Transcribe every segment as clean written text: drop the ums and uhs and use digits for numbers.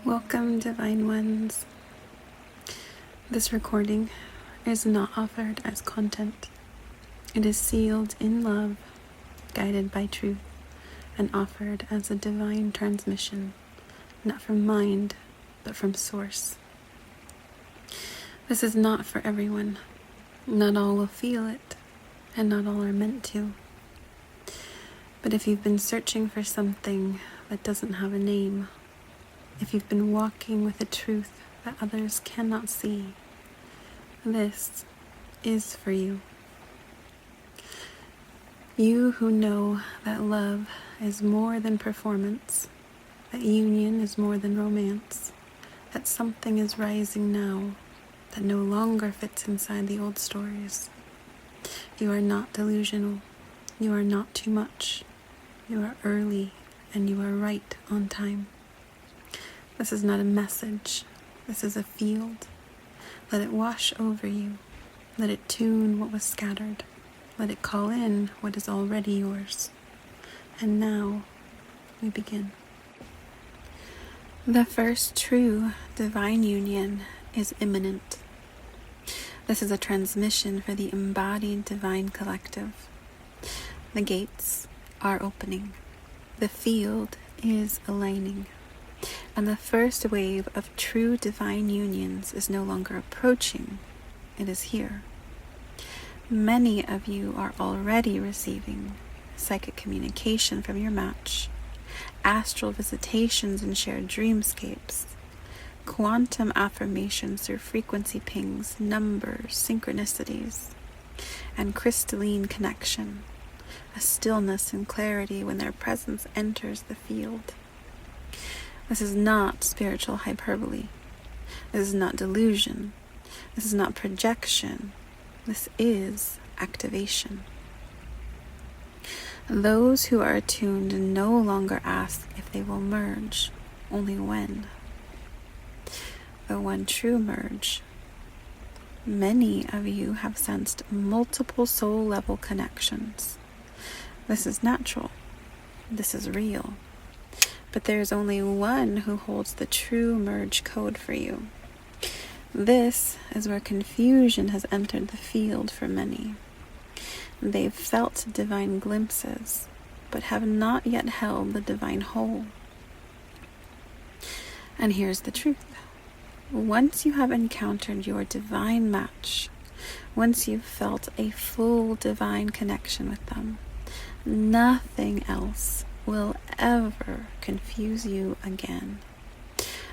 Welcome, Divine Ones. This recording is not offered as content. It is sealed in love, guided by truth, and offered as a divine transmission, not from mind, but from source. This is not for everyone. Not all will feel it, and not all are meant to. But if you've been searching for something that doesn't have a name, if you've been walking with a truth that others cannot see, this is for you. You who know that love is more than performance, that union is more than romance, that something is rising now that no longer fits inside the old stories. You are not delusional. You are not too much. You are early, and you are right on time. This is not a message. This is a field. Let it wash over you. Let it tune what was scattered. Let it call in what is already yours. And now we begin. The first true divine union is imminent. This is a transmission for the embodied divine collective. The gates are opening. The field is aligning. And the first wave of true divine unions is no longer approaching, it is here. Many of you are already receiving psychic communication from your match, astral visitations and shared dreamscapes, quantum affirmations through frequency pings, numbers, synchronicities, and crystalline connection, a stillness and clarity when their presence enters the field. This is not spiritual hyperbole. This is not delusion. This is not projection. This is activation. Those who are attuned no longer ask if they will merge, only when. The one true merge. Many of you have sensed multiple soul level connections. This is natural. This is real. But there is only one who holds the true merge code for you. This is where confusion has entered the field for many. They've felt divine glimpses, but have not yet held the divine whole. And here's the truth. Once you have encountered your divine match, once you've felt a full divine connection with them, nothing else will ever confuse you again.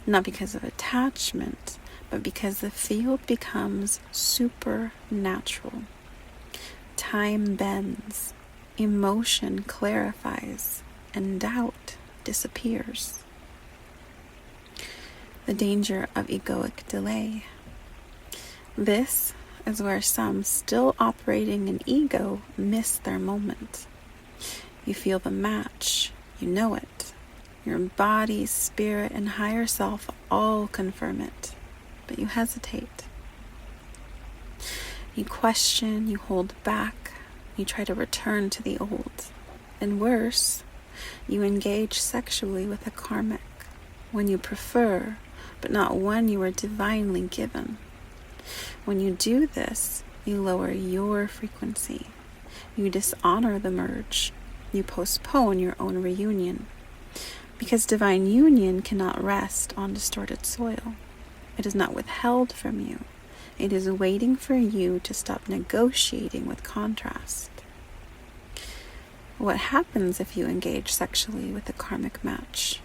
Not because of attachment, but because the field becomes supernatural. Time bends, emotion clarifies, and doubt disappears. The danger of egoic delay. This is where some still operating in ego miss their moment. You feel the match, you know it. Your body, spirit, and higher self all confirm it, but you hesitate. You question, you hold back, you try to return to the old. And worse, you engage sexually with a karmic, one you prefer, but not one you were divinely given. When you do this, you lower your frequency. You dishonor the merge. You postpone your own reunion. Because divine union cannot rest on distorted soil. It is not withheld from you. It is waiting for you to stop negotiating with contrast. What happens if you engage sexually with a karmic match?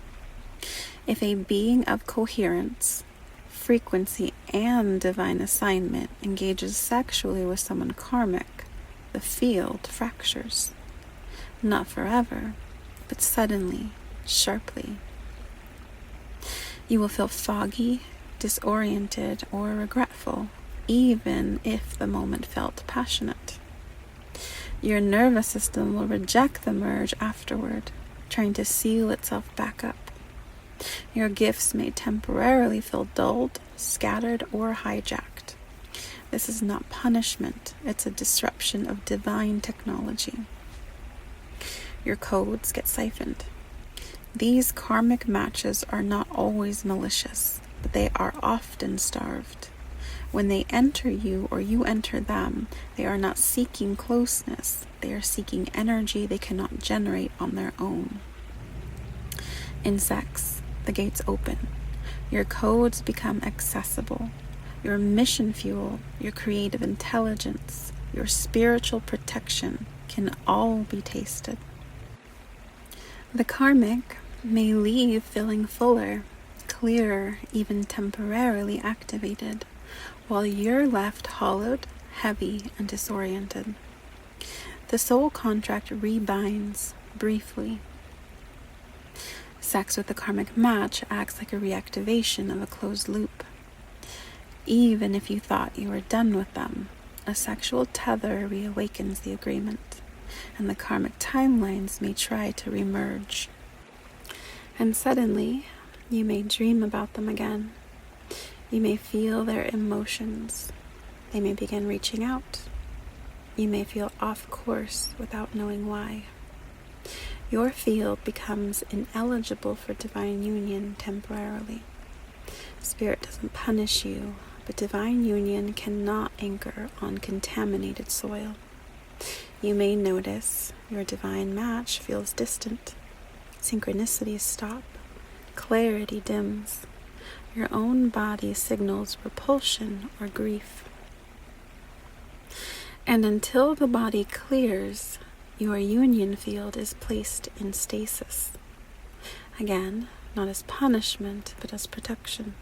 If a being of coherence, frequency, and divine assignment engages sexually with someone karmic, the field fractures. Not forever, but suddenly, sharply. You will feel foggy, disoriented, or regretful, even if the moment felt passionate. Your nervous system will reject the merge afterward, trying to seal itself back up. Your gifts may temporarily feel dulled, scattered, or hijacked. This is not punishment, it's a disruption of divine technology. Your codes get siphoned. These karmic matches are not always malicious, but they are often starved. When they enter you or you enter them, they are not seeking closeness. They are seeking energy they cannot generate on their own. In sex, the gates open. Your codes become accessible. Your mission fuel, your creative intelligence, your spiritual protection can all be tasted. The karmic may leave feeling fuller, clearer, even temporarily activated, while you're left hollowed, heavy, and disoriented. The soul contract rebinds briefly. Sex with the karmic match acts like a reactivation of a closed loop. Even if you thought you were done with them, a sexual tether reawakens the agreement, and the karmic timelines may try to remerge. And suddenly, you may dream about them again. You may feel their emotions. They may begin reaching out. You may feel off course without knowing why. Your field becomes ineligible for divine union temporarily. Spirit doesn't punish you, but divine union cannot anchor on contaminated soil. You may notice your divine match feels distant. Synchronicities stop. Clarity dims. Your own body signals repulsion or grief. And until the body clears, your union field is placed in stasis. Again, not as punishment, but as protection.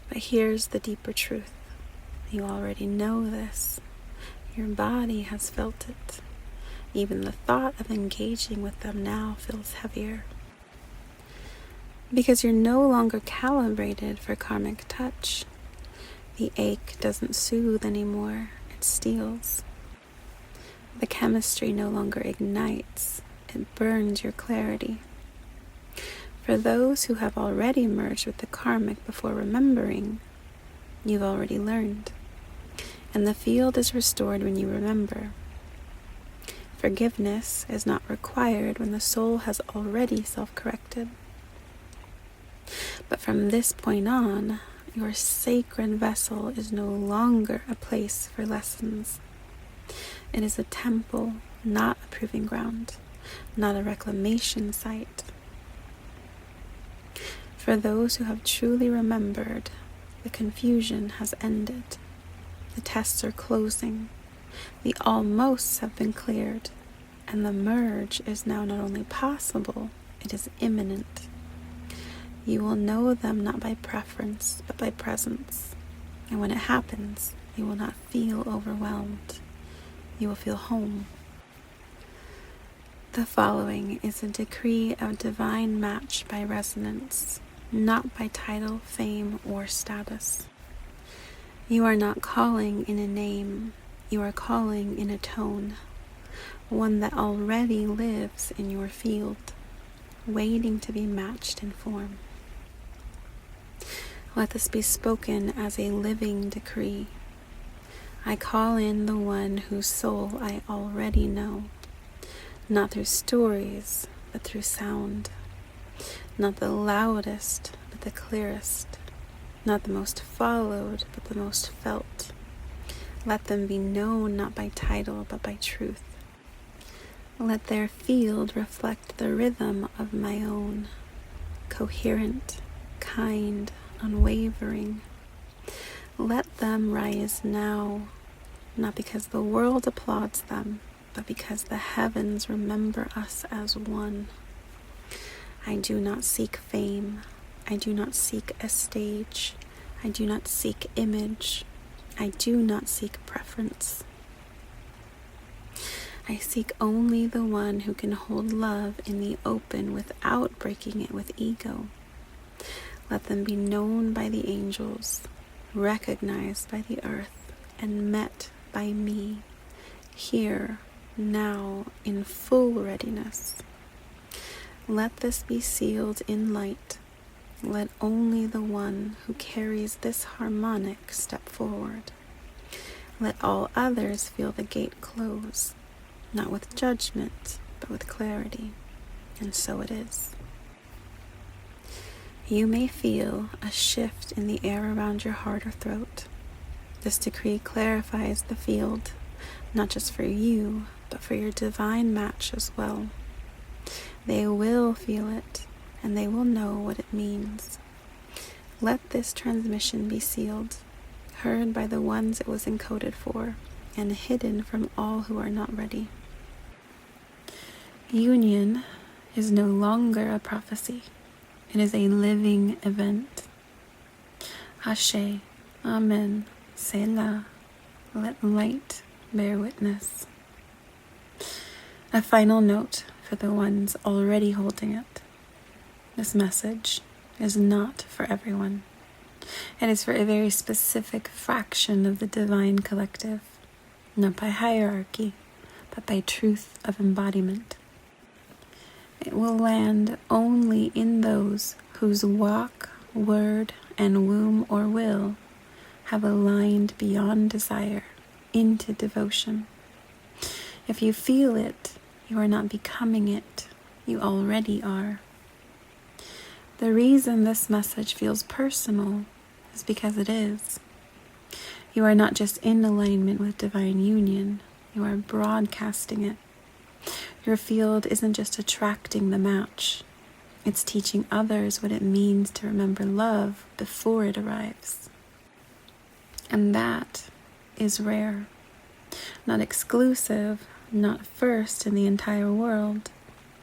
But here's the deeper truth. You already know this. Your body has felt it. Even the thought of engaging with them now feels heavier. Because you're no longer calibrated for karmic touch. The ache doesn't soothe anymore, it steals. The chemistry no longer ignites, it burns your clarity. For those who have already merged with the karmic before remembering, you've already learned. And the field is restored when you remember. Forgiveness is not required when the soul has already self-corrected. But from this point on, your sacred vessel is no longer a place for lessons. It is a temple, not a proving ground, not a reclamation site. For those who have truly remembered, the confusion has ended. The tests are closing. The almosts have been cleared. And the merge is now not only possible, it is imminent. You will know them not by preference, but by presence. And when it happens, you will not feel overwhelmed. You will feel home. The following is a decree of divine match by resonance, not by title, fame, or status. You are not calling in a name, you are calling in a tone, one that already lives in your field, waiting to be matched in form. Let this be spoken as a living decree. I call in the one whose soul I already know, not through stories, but through sound, not the loudest, but the clearest, not the most followed, but the most felt. Let them be known not by title, but by truth. Let their field reflect the rhythm of my own, coherent, kind, unwavering. Let them rise now, not because the world applauds them, but because the heavens remember us as one. I do not seek fame. I do not seek a stage. I do not seek image. I do not seek preference. I seek only the one who can hold love in the open without breaking it with ego. Let them be known by the angels, recognized by the earth, and met by me, here, now, in full readiness. Let this be sealed in light. Let only the one who carries this harmonic step forward. Let all others feel the gate close, not with judgment, but with clarity. And so it is. you may feel a shift in the air around your heart or throat. This decree clarifies the field, not just for you, but for your divine match as well. They will feel it, and they will know what it means. Let this transmission be sealed, heard by the ones it was encoded for, and hidden from all who are not ready. Union is no longer a prophecy. It is a living event. Ashe, Amen, Selah, let light bear witness. A final note for the ones already holding it. This message is not for everyone. It is for a very specific fraction of the divine collective, not by hierarchy, but by truth of embodiment. It will land only in those whose walk, word, and womb or will have aligned beyond desire into devotion. If you feel it, you are not becoming it, you already are. The reason this message feels personal is because it is. You are not just in alignment with divine union, you are broadcasting it. Your field isn't just attracting the match, it's teaching others what it means to remember love before it arrives. And that is rare. Not exclusive, not first in the entire world,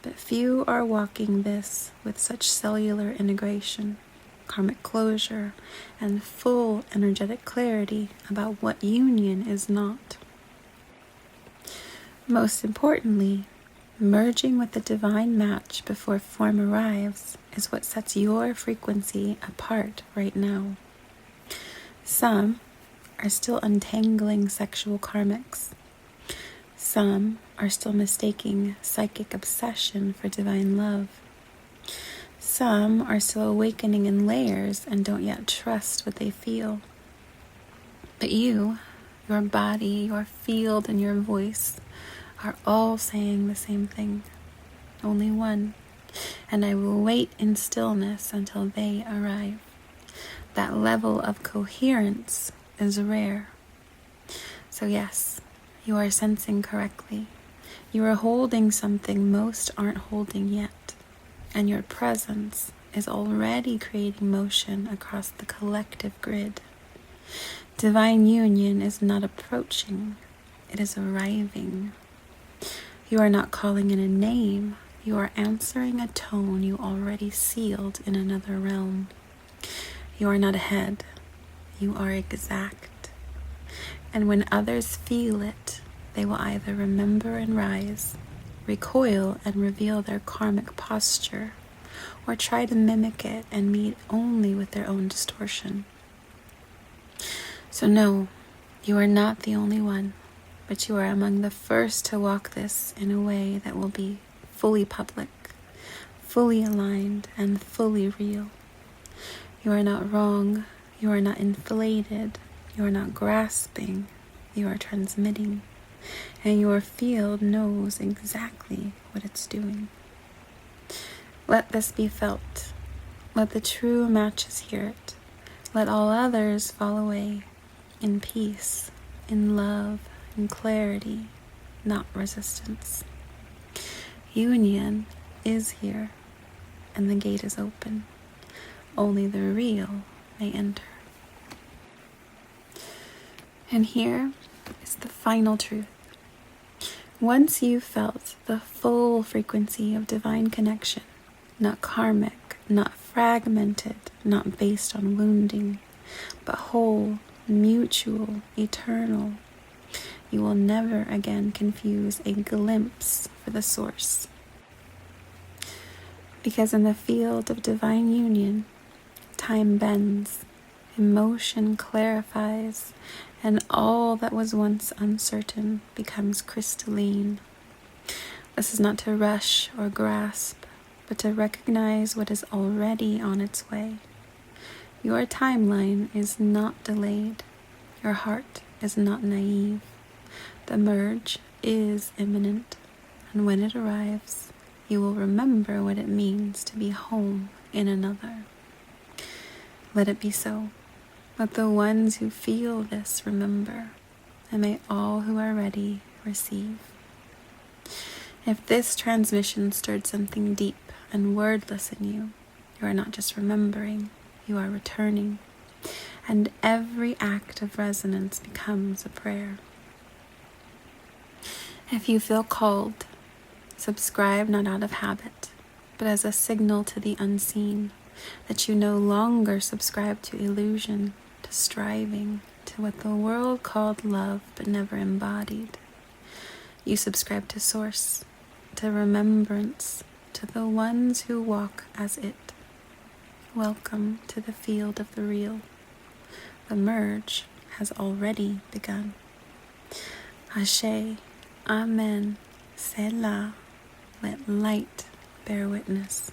but few are walking this with such cellular integration, karmic closure, and full energetic clarity about what union is not. Most importantly, merging with the divine match before form arrives is what sets your frequency apart right now. Some are still untangling sexual karmics. Some are still mistaking psychic obsession for divine love. Some are still awakening in layers and don't yet trust what they feel. But you, your body, your field, and your voice are all saying the same thing. Only one. And I will wait in stillness until they arrive. That level of coherence is rare. So yes, you are sensing correctly. You are holding something most aren't holding yet. And your presence is already creating motion across the collective grid. Divine union is not approaching, it is arriving. You are not calling in a name, you are answering a tone you already sealed in another realm. You are not ahead, you are exact. And when others feel it, they will either remember and rise, recoil and reveal their karmic posture, or try to mimic it and meet only with their own distortion. So no, you are not the only one. But you are among the first to walk this in a way that will be fully public, fully aligned, and fully real. You are not wrong, you are not inflated, you are not grasping, you are transmitting, and your field knows exactly what it's doing. Let this be felt. Let the true matches hear it. Let all others fall away in peace, in love, in clarity, not resistance. Union is here, and the gate is open. Only the real may enter. And here is the final truth. Once you've felt the full frequency of divine connection, not karmic, not fragmented, not based on wounding, but whole, mutual, eternal, you will never again confuse a glimpse for the source. Because in the field of divine union, time bends, emotion clarifies, and all that was once uncertain becomes crystalline. This is not to rush or grasp, but to recognize what is already on its way. Your timeline is not delayed. Your heart is not naive. The merge is imminent, and when it arrives, you will remember what it means to be home in another. Let it be so. Let the ones who feel this remember, and may all who are ready receive. If this transmission stirred something deep and wordless in you, you are not just remembering, you are returning. And every act of resonance becomes a prayer. If you feel called, subscribe not out of habit, but as a signal to the unseen, that you no longer subscribe to illusion, to striving, to what the world called love but never embodied. You subscribe to Source, to remembrance, to the ones who walk as it. Welcome to the field of the real. The merge has already begun. Ashe, Amen, Selah, let light bear witness.